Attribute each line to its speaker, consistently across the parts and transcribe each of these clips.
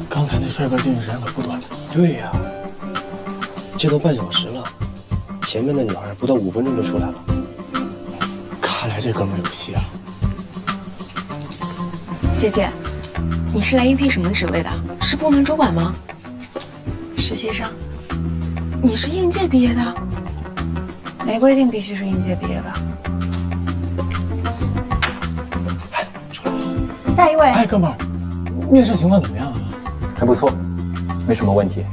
Speaker 1: 刚才那帅哥进去时间可不短。
Speaker 2: 对呀，这都半小时了，前面的女孩不到5分钟就出来了。
Speaker 1: 看来这哥们有戏啊！
Speaker 3: 姐姐，你是来应聘什么职位的？是部门主管吗？
Speaker 4: 实习生。
Speaker 3: 你是应届毕业的？
Speaker 4: 没规定必须是应届毕业吧？
Speaker 3: 下一位。
Speaker 1: 哎，哥们儿，面试情况怎么样啊？
Speaker 5: 还不错，没什么问题。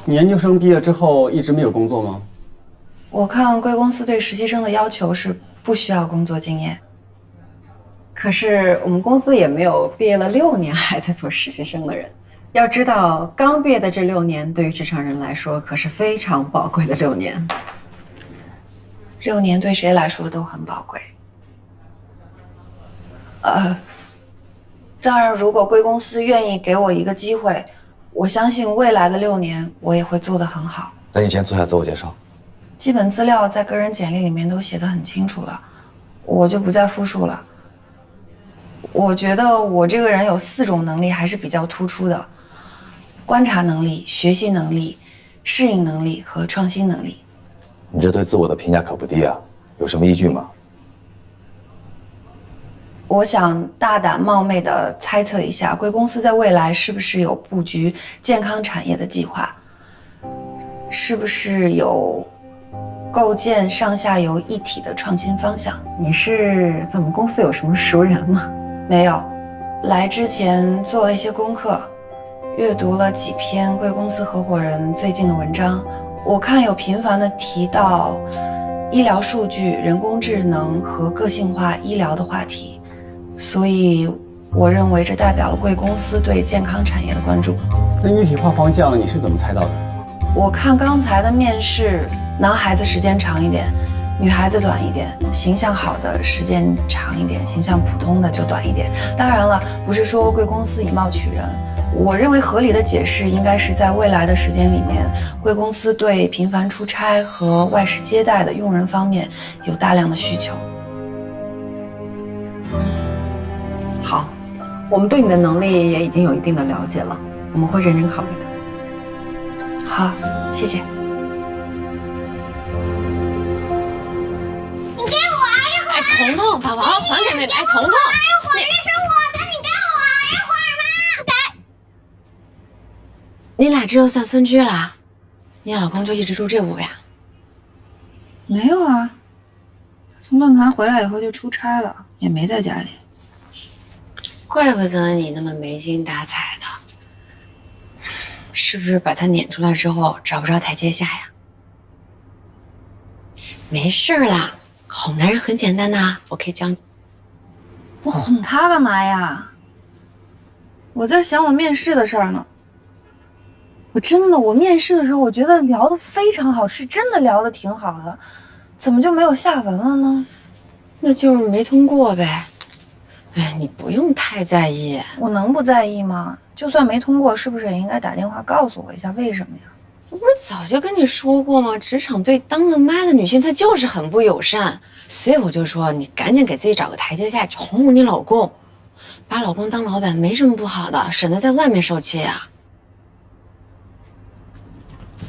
Speaker 6: 你研究生毕业之后一直没有工作吗？
Speaker 4: 我看贵公司对实习生的要求是不需要工作经验。
Speaker 7: 可是我们公司也没有毕业了6年还在做实习生的人。要知道，刚毕业的这6年对于职场人来说可是非常宝贵的6年。
Speaker 4: 6年对谁来说都很宝贵。当然，如果贵公司愿意给我一个机会，我相信未来的6年我也会做得很好。
Speaker 8: 那你先做下自我介绍。
Speaker 4: 基本资料在个人简历里面都写得很清楚了，我就不再复述了。我觉得我这个人有4种能力还是比较突出的：观察能力、学习能力、适应能力和创新能力。
Speaker 8: 你这对自我的评价可不低啊，有什么依据吗？
Speaker 4: 我想大胆冒昧地猜测一下，贵公司在未来是不是有布局健康产业的计划？是不是有构建上下游一体的创新方向？
Speaker 7: 你是在我们公司有什么熟人吗？
Speaker 4: 没有，来之前做了一些功课，阅读了几篇贵公司合伙人最近的文章。我看有频繁地提到医疗数据、人工智能和个性化医疗的话题，所以我认为这代表了贵公司对健康产业的关注。
Speaker 6: 那一体化方向你是怎么猜到的？
Speaker 4: 我看刚才的面试，男孩子时间长一点，女孩子短一点，形象好的时间长一点，形象普通的就短一点。当然了，不是说贵公司以貌取人，我认为合理的解释应该是在未来的时间里面，贵公司对频繁出差和外事接待的用人方面有大量的需求。
Speaker 7: 好，我们对你的能力也已经有一定的了解了，我们会认真考虑的。
Speaker 4: 好，谢谢。
Speaker 9: 你给我玩一会儿。
Speaker 3: 彤彤，把娃娃还给妹妹。哎，彤彤，
Speaker 9: 玩一会儿，这是我的，你给我玩一会儿嘛。给。
Speaker 3: 你俩这就算分居了？你老公就一直住这屋呀？
Speaker 4: 没有啊，他从论坛回来以后就出差了，也没在家里。
Speaker 3: 怪不得你那么没精打采的，是不是把他撵出来之后找不着台阶下呀？没事啦，哄男人很简单的，我可以教你。
Speaker 4: 我哄他干嘛呀？我在想我面试的事儿呢。我面试的时候，我觉得聊得非常好，是真的聊得挺好的，怎么就没有下文了呢？
Speaker 3: 那就是没通过呗。哎，你不用太在意。
Speaker 4: 我能不在意吗？就算没通过，是不是也应该打电话告诉我一下为什么呀？
Speaker 3: 我不是早就跟你说过吗？职场对当了妈的女性，她就是很不友善，所以我就说你赶紧给自己找个台阶下，哄哄你老公，把老公当老板没什么不好的，省得在外面受气啊。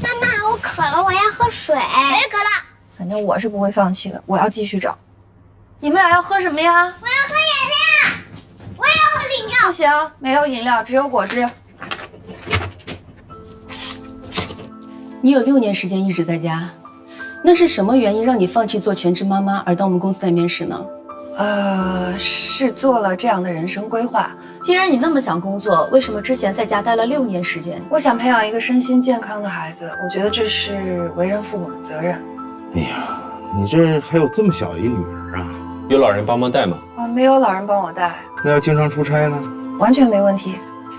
Speaker 9: 妈妈，我渴了，我要喝水。我也渴了。
Speaker 4: 反正我是不会放弃的，我要继续找。你们俩要喝什么呀？
Speaker 9: 我要喝饮料。我也要喝饮料。
Speaker 4: 不行，没有饮料，只有果汁。
Speaker 10: 你有6年时间一直在家，那是什么原因让你放弃做全职妈妈而到我们公司来面试呢？
Speaker 4: 是做了这样的人生规划。
Speaker 10: 既然你那么想工作，为什么之前在家待了6年时间？
Speaker 4: 我想培养一个身心健康的孩子，我觉得这是为人父母的责任。
Speaker 11: 哎呀，你这还有这么小一女儿啊？
Speaker 2: 有老人帮忙带吗？
Speaker 4: 没有老人帮我带。
Speaker 11: 那要经常出差呢？
Speaker 4: 完全没问题，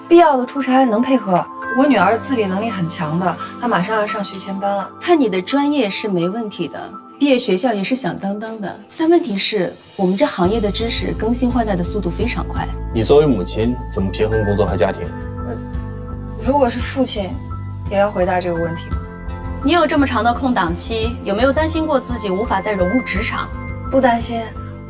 Speaker 4: 必要的出差能配合。我女儿自理能力很强的，她马上要上学前班了。
Speaker 10: 看你的专业是没问题的，毕业学校也是响当当的，但问题是我们这行业的知识更新换代的速度非常快。
Speaker 1: 你作为母亲，怎么平衡工作和家庭？
Speaker 4: 如果是父亲，也要回答这个问题吗？
Speaker 10: 你有这么长的空档期，有没有担心过自己无法再融入职场？
Speaker 4: 不担心，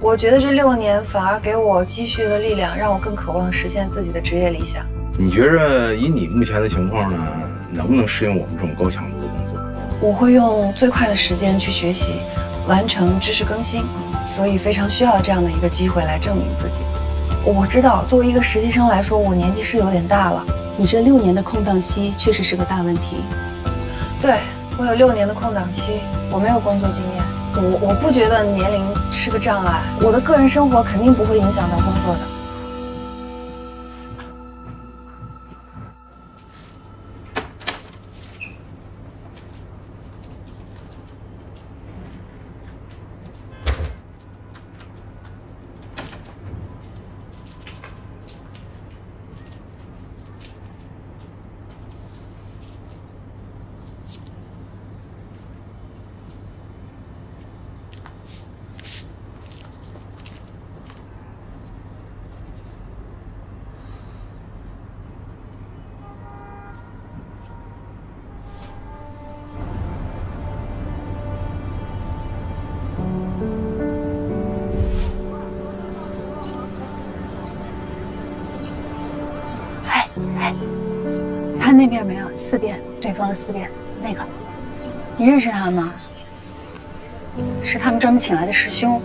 Speaker 4: 我觉得这6年反而给我积蓄了力量，让我更渴望实现自己的职业理想。
Speaker 11: 你觉着以你目前的情况呢，能不能适应我们这种高强度的工作？
Speaker 4: 我会用最快的时间去学习，完成知识更新，所以非常需要这样的一个机会来证明自己。我知道，作为一个实习生来说，我年纪是有点大了。
Speaker 10: 你这6年的空档期确实是个大问题。
Speaker 4: 对，我有6年的空档期，我没有工作经验。我不觉得年龄是个障碍，我的个人生活肯定不会影响到工作的。
Speaker 12: 看那边没有，4遍，对方的4遍，那个，你认识他吗？是他们专门请来的师兄。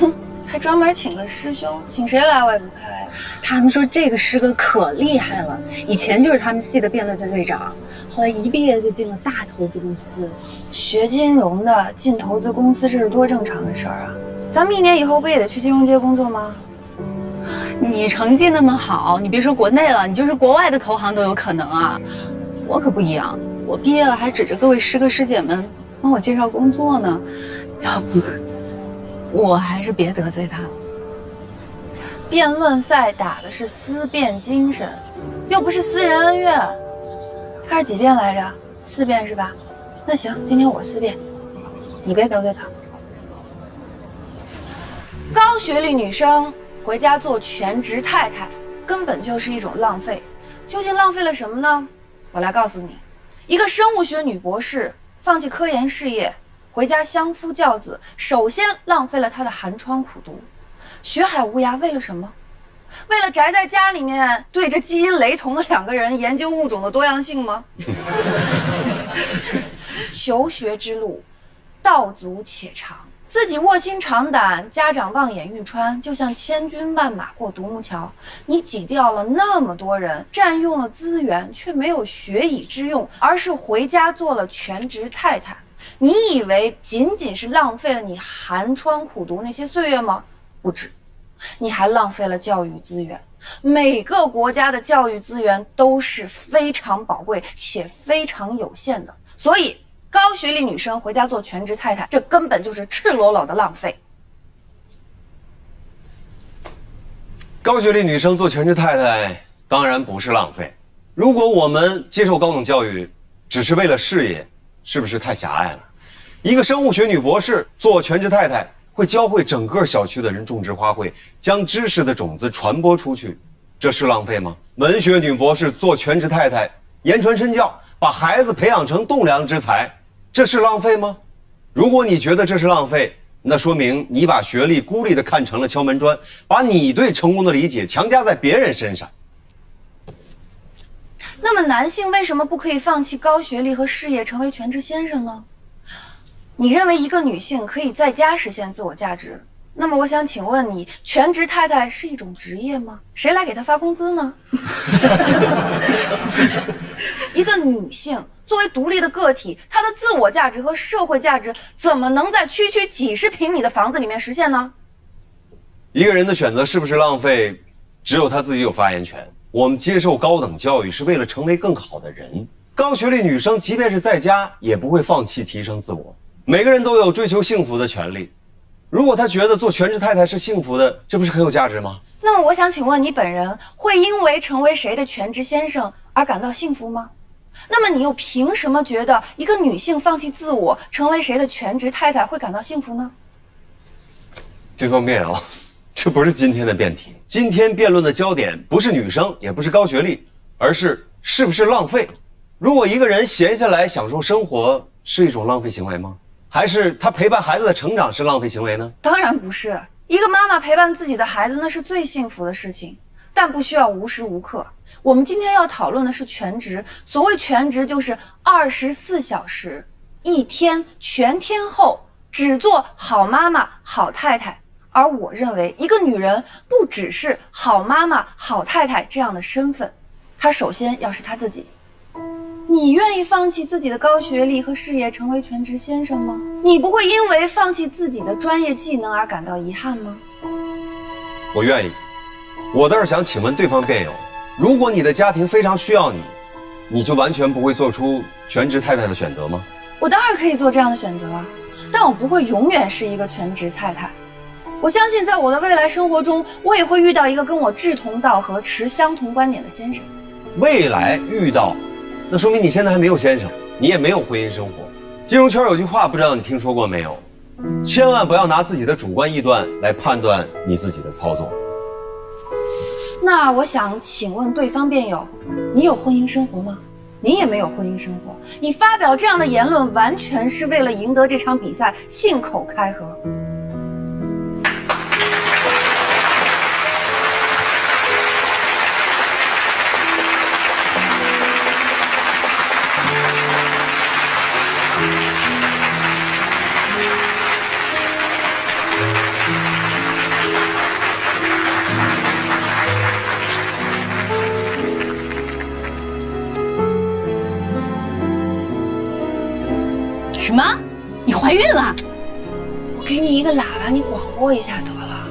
Speaker 4: 哼，还专门请了师兄，请谁来我也不派。
Speaker 12: 他们说这个师哥可厉害了，以前就是他们系的辩论队队长，后来一毕业就进了大投资公司。
Speaker 4: 学金融的进投资公司，这是多正常的事儿啊！咱们1年以后不也得去金融街工作吗？
Speaker 12: 你成绩那么好，你别说国内了，你就是国外的投行都有可能啊。我可不一样，我毕业了还指着各位师哥师姐们帮我介绍工作呢。要不，我还是别得罪他了。
Speaker 4: 辩论赛打的是思辨精神，又不是私人恩怨。他是几遍来着？4遍是吧？那行，今天我4遍，你别得罪他。高学历女生回家做全职太太，根本就是一种浪费。究竟浪费了什么呢？我来告诉你，一个生物学女博士放弃科研事业，回家相夫教子，首先浪费了她的寒窗苦读。学海无涯为了什么？为了宅在家里面对着基因雷同的2个人研究物种的多样性吗？求学之路道阻且长，自己卧薪尝胆，家长望眼欲穿，就像千军万马过独木桥。你挤掉了那么多人，占用了资源，却没有学以致用，而是回家做了全职太太。你以为仅仅是浪费了你寒窗苦读那些岁月吗？不止，你还浪费了教育资源。每个国家的教育资源都是非常宝贵且非常有限的，所以高学历女生回家做全职太太，这根本就是赤裸裸的浪费。
Speaker 13: 高学历女生做全职太太当然不是浪费。如果我们接受高等教育只是为了事业，是不是太狭隘了？一个生物学女博士做全职太太，会教会整个小区的人种植花卉，将知识的种子传播出去，这是浪费吗？文学女博士做全职太太，言传身教，把孩子培养成栋梁之才，这是浪费吗？如果你觉得这是浪费，那说明你把学历孤立地看成了敲门砖，把你对成功的理解强加在别人身上。
Speaker 4: 那么男性为什么不可以放弃高学历和事业，成为全职先生呢？你认为一个女性可以在家实现自我价值，那么我想请问你，全职太太是一种职业吗？谁来给她发工资呢？一个女性作为独立的个体，她的自我价值和社会价值怎么能在区区几十平米的房子里面实现呢？
Speaker 13: 一个人的选择是不是浪费，只有他自己有发言权。我们接受高等教育是为了成为更好的人。高学历女生即便是在家，也不会放弃提升自我。每个人都有追求幸福的权利。如果她觉得做全职太太是幸福的，这不是很有价值吗？
Speaker 4: 那么我想请问你本人会因为成为谁的全职先生而感到幸福吗？那么你又凭什么觉得一个女性放弃自我，成为谁的全职太太会感到幸福呢？
Speaker 13: 对方辩友，这不是今天的辩题。今天辩论的焦点不是女生，也不是高学历，而是不是浪费。如果一个人闲下来享受生活是一种浪费行为吗？还是他陪伴孩子的成长是浪费行为呢？
Speaker 4: 当然不是，一个妈妈陪伴自己的孩子那是最幸福的事情，但不需要无时无刻。我们今天要讨论的是全职，所谓全职就是24小时，一天全天候，只做好妈妈、好太太。而我认为，一个女人不只是好妈妈、好太太这样的身份，她首先要是她自己。你愿意放弃自己的高学历和事业，成为全职先生吗？你不会因为放弃自己的专业技能而感到遗憾吗？
Speaker 13: 我愿意。我倒是想请问对方辩友，如果你的家庭非常需要你，你就完全不会做出全职太太的选择吗？
Speaker 4: 我当然可以做这样的选择啊，但我不会永远是一个全职太太。我相信在我的未来生活中，我也会遇到一个跟我志同道合、持相同观点的先生。
Speaker 13: 未来遇到，那说明你现在还没有先生，你也没有婚姻生活。金融圈有句话，不知道你听说过没有？千万不要拿自己的主观臆断来判断你自己的操作。
Speaker 4: 那我想请问对方辩友，你有婚姻生活吗？你也没有婚姻生活，你发表这样的言论，完全是为了赢得这场比赛，信口开河。
Speaker 12: 什么？你怀孕了？
Speaker 3: 我给你一个喇叭，你广播一下得了。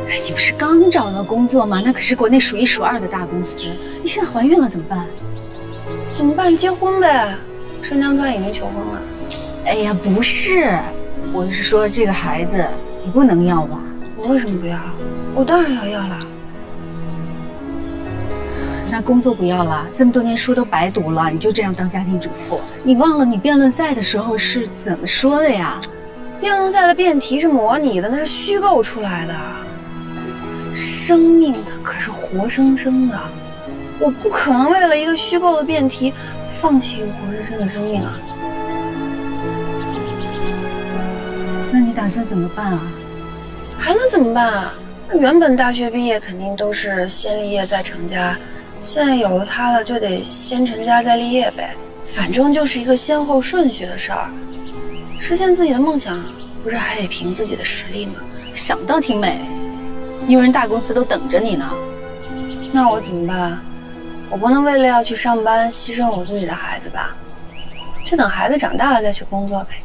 Speaker 12: 哎，你不是刚找到工作吗？那可是国内数一数二的大公司。你现在怀孕了怎么办？
Speaker 3: 怎么办？结婚呗。盛江川已经求婚了。
Speaker 12: 哎呀，不是，我是说这个孩子你不能要吧？
Speaker 3: 我为什么不要？我当然要了。
Speaker 12: 那工作不要了，这么多年书都白读了，你就这样当家庭主妇？你忘了你辩论赛的时候是怎么说的呀？
Speaker 3: 辩论赛的辩题是模拟的，那是虚构出来的。生命它可是活生生的，我不可能为了一个虚构的辩题放弃一个活生生的生命啊！
Speaker 12: 那你打算怎么办啊？
Speaker 3: 还能怎么办啊？那原本大学毕业肯定都是先立业再成家。现在有了他了，就得先成家再立业呗，反正就是一个先后顺序的事儿。实现自己的梦想，不是还得凭自己的实力吗？
Speaker 12: 想倒挺美，有人大公司都等着你呢。
Speaker 3: 那我怎么办？我不能为了要去上班牺牲我自己的孩子吧？就等孩子长大了再去工作呗。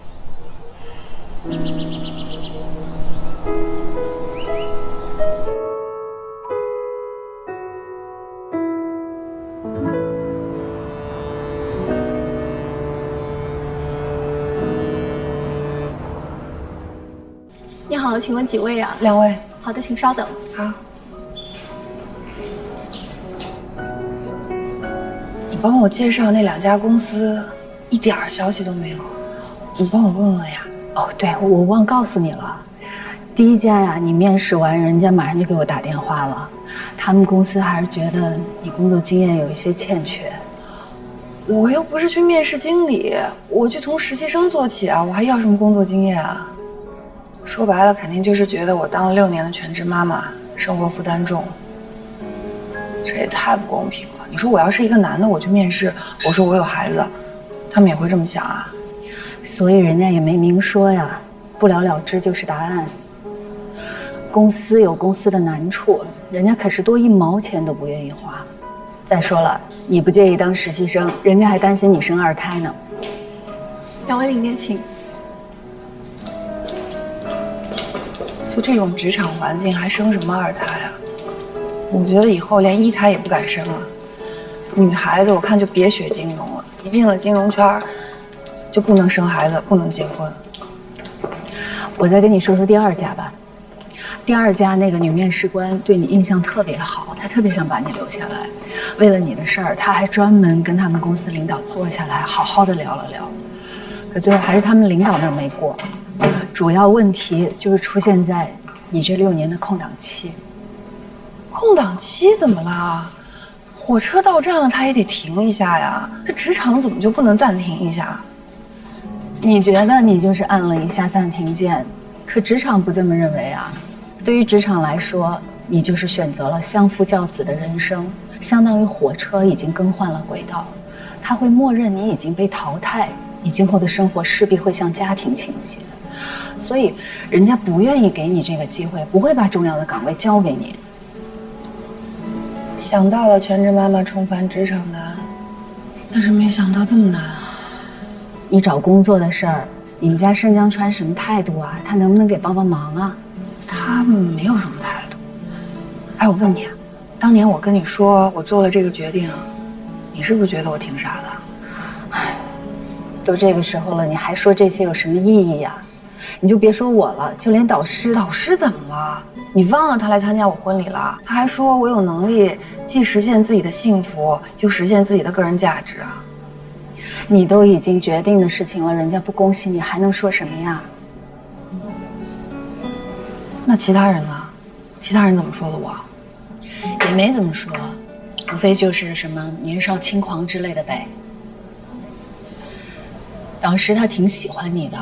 Speaker 10: 你好，请问几位啊
Speaker 3: ？2位。
Speaker 10: 好的，请稍等。
Speaker 3: 好。你帮我介绍那2家公司，一点消息都没有。你帮我问问呀。
Speaker 12: 哦，对，我忘告诉你了。第一家呀，你面试完，人家马上就给我打电话了。他们公司还是觉得你工作经验有一些欠缺。
Speaker 3: 我又不是去面试经理，我去从实习生做起啊，我还要什么工作经验啊？说白了，肯定就是觉得我当了6年的全职妈妈，生活负担重。这也太不公平了。你说我要是一个男的，我去面试，我说我有孩子，他们也会这么想啊？
Speaker 12: 所以人家也没明说呀，不了了之就是答案。公司有公司的难处，人家可是多1毛钱都不愿意花。再说了，你不介意当实习生，人家还担心你生2胎呢。
Speaker 10: 2位里面请。
Speaker 3: 就这种职场环境，还生什么2胎啊？我觉得以后连1胎也不敢生了。女孩子我看就别学金融了，一进了金融圈，就不能生孩子，不能结婚。
Speaker 12: 我再跟你说说第2家吧。第2家那个女面试官对你印象特别好，她特别想把你留下来。为了你的事儿，她还专门跟他们公司领导坐下来，好好的聊了聊。可最后还是他们领导那儿没过，主要问题就是出现在你这6年的空档期。
Speaker 4: 空档期怎么啦？火车到站了，它也得停一下呀。这职场怎么就不能暂停一下？
Speaker 12: 你觉得你就是按了一下暂停键，可职场不这么认为啊。对于职场来说，你就是选择了相夫教子的人生，相当于火车已经更换了轨道，它会默认你已经被淘汰，你今后的生活势必会向家庭倾斜，所以人家不愿意给你这个机会，不会把重要的岗位交给你。
Speaker 4: 想到了全职妈妈重返职场难，但是没想到这么难啊！
Speaker 12: 你找工作的事儿，你们家盛江川什么态度啊？他能不能给帮帮忙啊？
Speaker 4: 他没有什么态度。哎，我问你啊，当年我跟你说我做了这个决定，你是不是觉得我挺傻的？
Speaker 12: 哎，都这个时候了，你还说这些有什么意义呀？你就别说我了，就连导师
Speaker 4: 怎么了？你忘了他来参加我婚礼了？他还说我有能力既实现自己的幸福，又实现自己的个人价值啊！
Speaker 12: 你都已经决定的事情了，人家不恭喜你，还能说什么呀？
Speaker 4: 那其他人呢？其他人怎么说的我？
Speaker 12: 也没怎么说，无非就是什么年少轻狂之类的呗。当时他挺喜欢你的，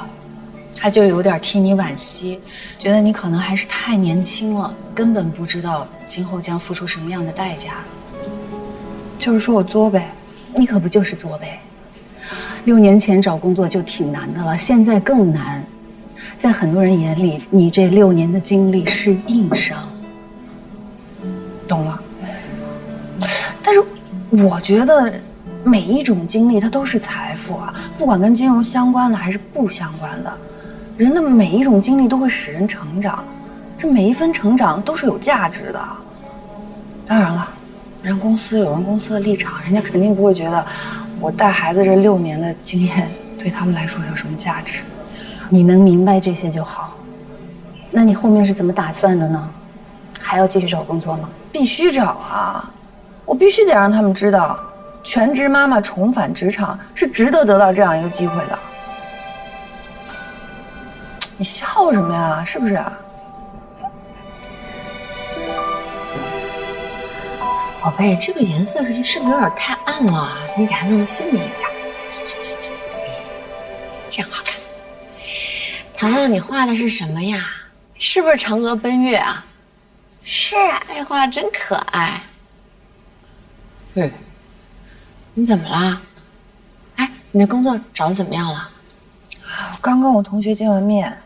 Speaker 12: 他就有点替你惋惜，觉得你可能还是太年轻了，根本不知道今后将付出什么样的代价。
Speaker 4: 就是说我作呗？
Speaker 12: 你可不就是作呗？6年前找工作就挺难的了，现在更难。在很多人眼里，你这6年的经历是硬伤。
Speaker 4: 懂了。但是我觉得每一种经历它都是财富啊，不管跟金融相关的还是不相关的，人的每一种经历都会使人成长，这每一分成长都是有价值的。当然了，人公司有人公司的立场，人家肯定不会觉得我带孩子这6年的经验对他们来说有什么价值。
Speaker 12: 你能明白这些就好。那你后面是怎么打算的呢？还要继续找工作吗？
Speaker 4: 必须找啊！我必须得让他们知道，全职妈妈重返职场是值得得到这样一个机会的。你笑什么呀？是不是啊？
Speaker 3: 宝贝，这个颜色是不是有点太暗了？你给它弄得鲜明一点，这样好看。糖糖，你画的是什么呀？是不是嫦娥奔月啊？是啊，哎，画真可爱。你怎么了？哎，你的工作找的怎么样了？
Speaker 4: 我刚跟我同学见完面，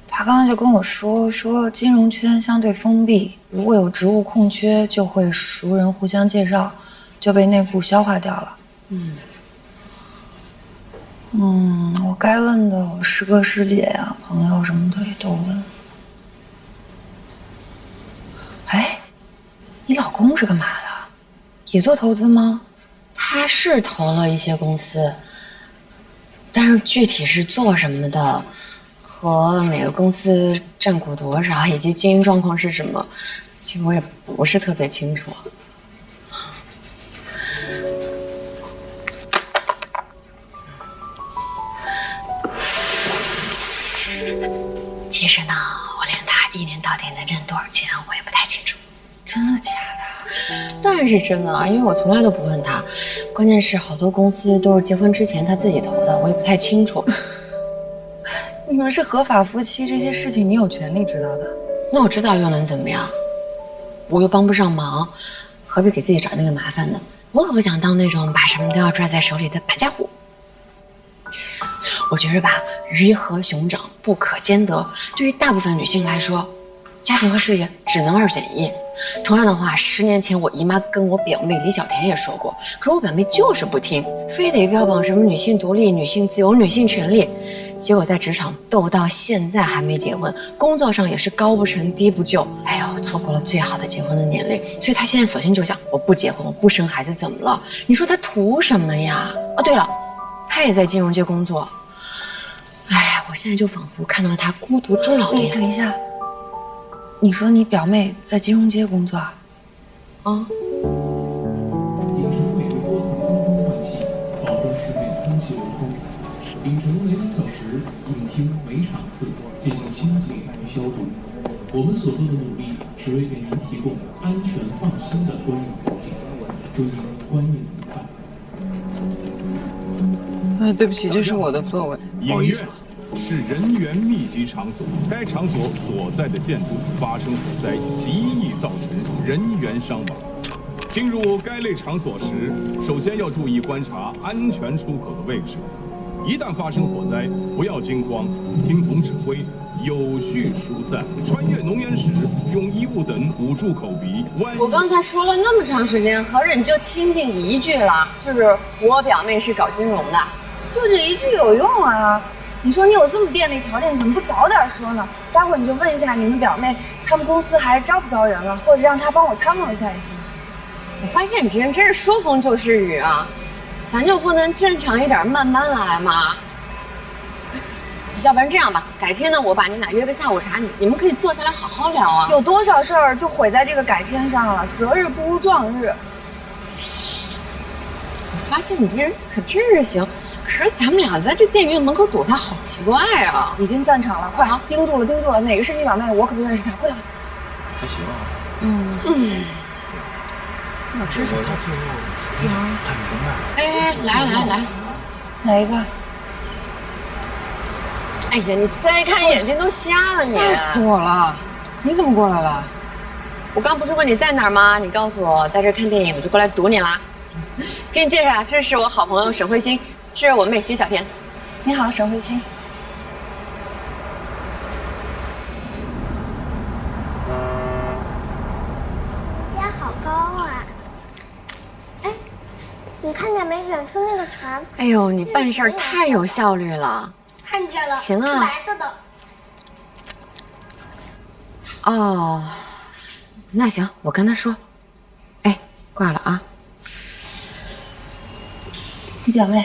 Speaker 4: 他刚刚就跟我说金融圈相对封闭，如果有职务空缺，就会熟人互相介绍，就被内部消化掉了。我该问的，我师哥师姐呀、朋友什么的也都问。哎，你老公是干嘛的？也做投资吗？
Speaker 3: 他是投了一些公司，但是具体是做什么的，和每个公司占股多少，以及经营状况是什么，其实我也不是特别清楚。其实呢，我连他1年到底能挣多少钱，我也不太清楚。
Speaker 4: 真的假的？
Speaker 3: 当然是真的啊，因为我从来都不问他。关键是好多公司都是结婚之前他自己投的，我也不太清楚。
Speaker 4: 你们是合法夫妻，这些事情你有权利知道的。
Speaker 3: 那我知道又能怎么样？我又帮不上忙，何必给自己找那个麻烦呢？我可不想当那种把什么都要抓在手里的败家伙。我觉着吧，鱼和熊掌不可兼得。对于大部分女性来说，家庭和事业只能2选1。同样的话，10年前我姨妈跟我表妹李小田也说过，可是我表妹就是不听，非得标榜什么女性独立、女性自由、女性权利。结果在职场斗到现在还没结婚，工作上也是高不成低不就。哎呦，错过了最好的结婚的年龄，所以她现在索性就想，我不结婚，我不生孩子，怎么了？你说她图什么呀？哦，对了，她也在金融界工作。哎呀，我现在就仿佛看到她孤独终老的。
Speaker 4: 你等一下，你说你表妹在金融街工作啊？
Speaker 3: 啊。
Speaker 14: 影城每日多次通风换气，保证室内空气流通。影城每2小时，影厅每场次进行清洁与消毒。我们所做的努力是为给您提供安全放心的观影环境，祝您观影愉快。
Speaker 4: 哎，对不起，这是我的座位，不好意思。
Speaker 15: 是人员密集场所，该场所所在的建筑发生火灾，极易造成人员伤亡。进入该类场所时，首先要注意观察安全出口的位置。一旦发生火灾，不要惊慌，听从指挥，有序疏散。穿越浓烟时，用衣物等捂住口鼻。
Speaker 3: 我刚才说了那么长时间，合着你就听进一句了，就是我表妹是搞金融的。
Speaker 4: 就这一句有用啊！你说你有这么便利条件，你怎么不早点说呢？待会儿你就问一下你们表妹，他们公司还招不招人了，或者让她帮我参谋一下也行。
Speaker 3: 我发现你这人真是说风就是雨啊，咱就不能正常一点，慢慢来吗？要不然这样吧，改天呢，我把你俩约个下午茶，你们可以坐下来好好聊啊。
Speaker 4: 有多少事儿就毁在这个改天上了？择日不如撞日。
Speaker 3: 我发现你这人可真是行。可是咱们俩在这电影院门口堵他，好奇怪啊！
Speaker 4: 已经散场了，快盯住了，盯住了！哪个是你表妹？我可不认识她，快点！
Speaker 2: 还行啊。
Speaker 3: 我知道
Speaker 2: 到最后非常太明白了。
Speaker 3: 哎，来，
Speaker 4: 哪一个？
Speaker 3: 哎呀，你再看眼睛都瞎了你！
Speaker 4: 吓死我了！你怎么过来了？
Speaker 3: 我刚不是问你在哪儿吗？你告诉我在这看电影，我就过来堵你啦。给你介绍，这是我好朋友沈慧欣。是我妹李小田。
Speaker 4: 你好，沈慧欣。
Speaker 9: 你家好高啊！哎，你看见没？远处那个船。
Speaker 3: 哎呦，你办事儿太有效率了。
Speaker 9: 看见了。
Speaker 3: 行啊。
Speaker 9: 白色的。
Speaker 3: 哦，那行，我跟他说。哎，挂了啊。
Speaker 4: 你表妹。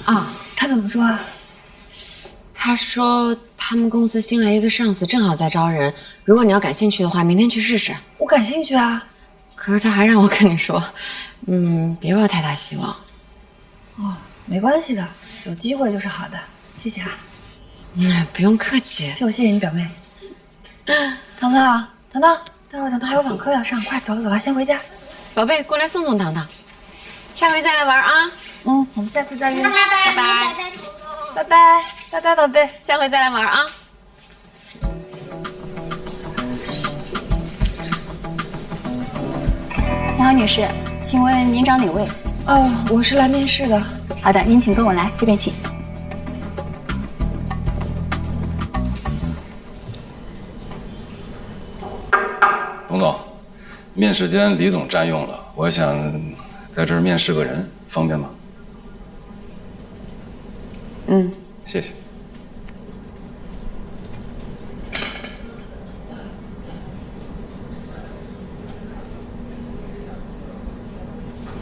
Speaker 3: 啊，
Speaker 4: 他怎么说啊？
Speaker 3: 他说他们公司新来一个上司，正好在招人。如果你要感兴趣的话，明天去试试。
Speaker 4: 我感兴趣啊。
Speaker 3: 可是他还让我跟你说，别抱太大希望。
Speaker 4: 哦，没关系的，有机会就是好的。谢谢啊。
Speaker 3: 不用客气。
Speaker 4: 这我谢谢你表妹。糖糖，糖糖，待会儿咱们还有网课要上，快走了走了，先回家。
Speaker 3: 宝贝，过来送送糖糖，下回再来玩啊。
Speaker 4: 我们下次再约。
Speaker 9: 拜拜，
Speaker 4: 拜拜，拜拜，宝贝，
Speaker 3: 下回再来玩啊。
Speaker 10: 你好，女士，请问您找哪位？
Speaker 4: 我是来面试的。
Speaker 10: 好的，您请跟我来，这边请。
Speaker 8: 董总，面试间李总占用了，我想在这儿面试个人，方便吗？谢谢。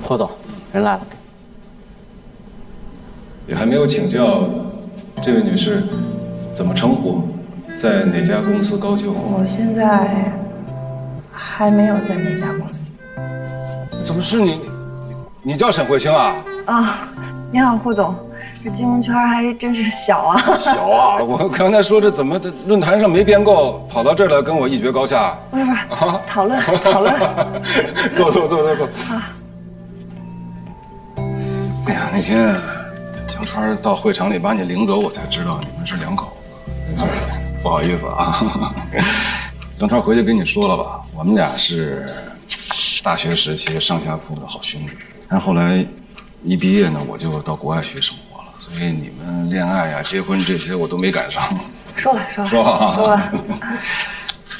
Speaker 2: 霍总，人来了。
Speaker 8: 也还没有请教，这位女士怎么称呼，在哪家公司高就？
Speaker 4: 我现在还没有在那家公司。
Speaker 8: 怎么是你？你叫沈慧清啊？
Speaker 4: 啊，你好，霍总。这金融圈还真是小啊！
Speaker 8: 小啊！我刚才说这怎么这论坛上没编够，跑到这儿来跟我一决高下？
Speaker 4: 不是，讨论。
Speaker 8: 坐。
Speaker 4: 啊！
Speaker 8: 哎呀，那天江川到会场里把你领走，我才知道你们是两口子。不好意思啊，江川回去跟你说了吧，我们俩是大学时期上下铺的好兄弟，但后来一毕业呢，我就到国外学生活。所以你们恋爱呀、结婚这些我都没赶上。
Speaker 4: 说了。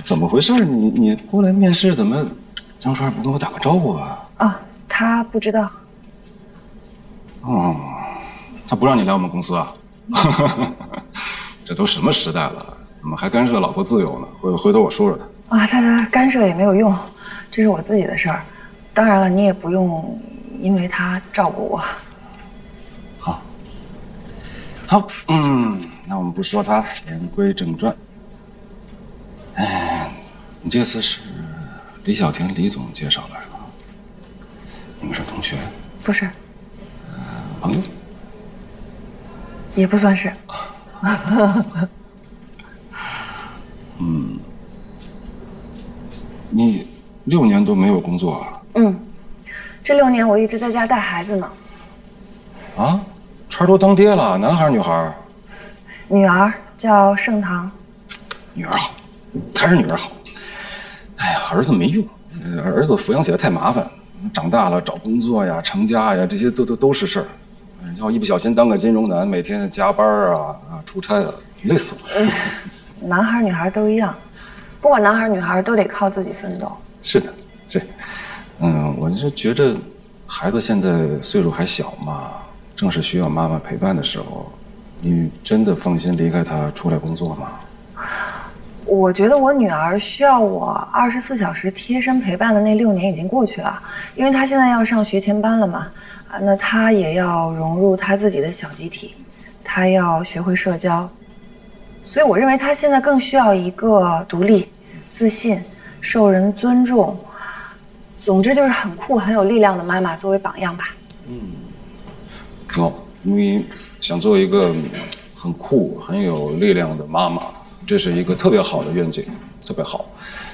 Speaker 8: 怎么回事？你过来面试，怎么江川不跟我打个招呼啊？
Speaker 4: 啊，他不知道。
Speaker 8: 哦，他不让你来我们公司啊？这都什么时代了，怎么还干涉老婆自由呢？回头我说说他。
Speaker 4: 啊，他干涉也没有用，这是我自己的事儿。当然了，你也不用因为他照顾我。
Speaker 8: 好，那我们不说他，言归正传。你这次是李小田李总介绍来的，你们是同学？
Speaker 4: 不是，
Speaker 8: 朋友？
Speaker 4: 也不算是。
Speaker 8: 嗯，你6年都没有工作啊？
Speaker 4: 嗯，这6年我一直在家带孩子呢。
Speaker 8: 啊，川都当爹了，男孩女孩？
Speaker 4: 女儿叫盛唐。
Speaker 8: 女儿好，还是女儿好。哎呀，儿子没用，儿子抚养起来太麻烦，长大了找工作呀、成家呀，这些都是事儿。要一不小心当个金融男，每天加班啊、出差啊，累死了。
Speaker 4: 男孩女孩都一样，不管男孩女孩都得靠自己奋斗。
Speaker 8: 是的，是。我是觉着孩子现在岁数还小嘛，正是需要妈妈陪伴的时候，你真的放心离开他出来工作吗？
Speaker 4: 我觉得我女儿需要我24小时贴身陪伴的那6年已经过去了，因为她现在要上学前班了嘛，那她也要融入她自己的小集体，她要学会社交，所以我认为她现在更需要一个独立、自信、受人尊重，总之就是很酷、很有力量的妈妈作为榜样吧。
Speaker 8: 挺好，你想做一个很酷、很有力量的妈妈。这是一个特别好的愿景，特别好。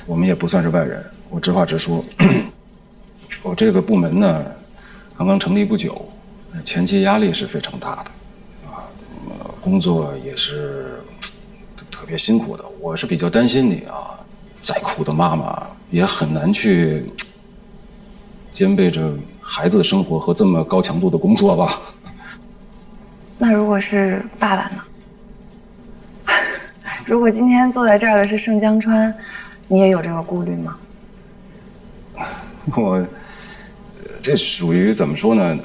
Speaker 8: 我们也不算是外人，我直话直说。我这个部门呢，刚刚成立不久，前期压力是非常大的，工作也是特别辛苦的。我是比较担心你啊，再苦的妈妈也很难去兼备着孩子的生活和这么高强度的工作吧。
Speaker 4: 那如果是爸爸呢？如果今天坐在这儿的是盛江川，你也有这个顾虑吗？
Speaker 8: 我这属于怎么说呢？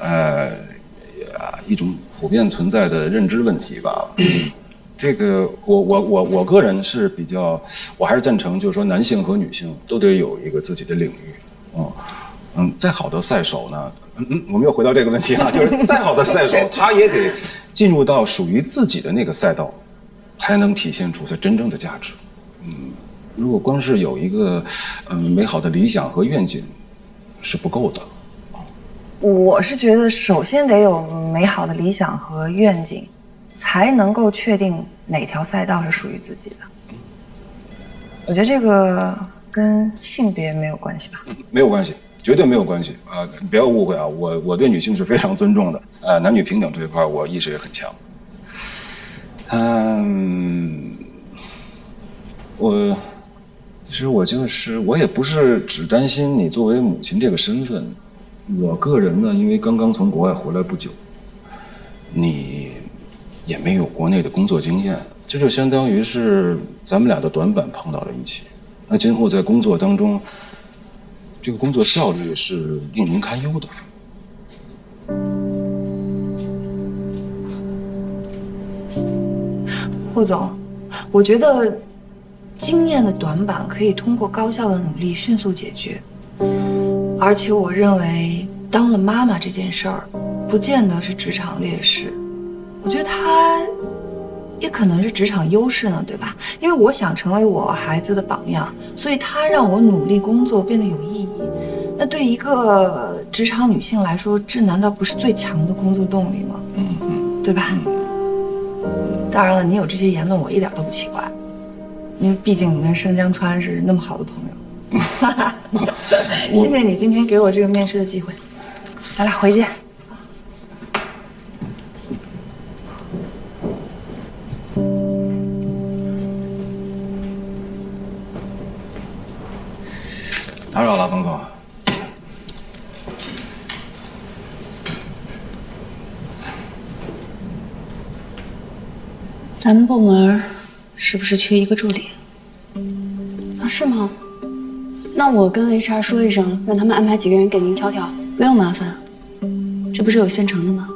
Speaker 8: 一种普遍存在的认知问题吧。这个我个人是比较，我还是赞成，就是说男性和女性都得有一个自己的领域。再好的赛手呢，我们又回到这个问题啊，就是再好的赛手，他也得进入到属于自己的那个赛道。才能体现出它真正的价值。如果光是有一个美好的理想和愿景是不够的。
Speaker 4: 我是觉得首先得有美好的理想和愿景，才能够确定哪条赛道是属于自己的。我觉得这个跟性别没有关系吧？
Speaker 8: 没有关系，绝对没有关系啊！你不要误会啊，我对女性是非常尊重的，男女平等这一块我意识也很强。其实我也不是只担心你作为母亲这个身份，我个人呢，因为刚刚从国外回来不久，你也没有国内的工作经验，这就相当于是咱们俩的短板碰到了一起。那今后在工作当中，这个工作效率是令人堪忧的。
Speaker 4: 霍总，我觉得经验的短板可以通过高效的努力迅速解决，而且我认为当了妈妈这件事儿，不见得是职场劣势，我觉得它也可能是职场优势呢，对吧？因为我想成为我孩子的榜样，所以它让我努力工作变得有意义。那对一个职场女性来说，这难道不是最强的工作动力吗？对吧？当然了，你有这些言论，我一点都不奇怪，因为毕竟你跟盛江川是那么好的朋友。谢谢你今天给我这个面试的机会，咱俩回见。
Speaker 8: 打扰了，冯总。
Speaker 10: 咱们部门是不是缺一个助理？
Speaker 16: 啊，是吗？那我跟 HR 说一声，让他们安排几个人给您挑挑。
Speaker 10: 不用麻烦，这不是有现成的吗？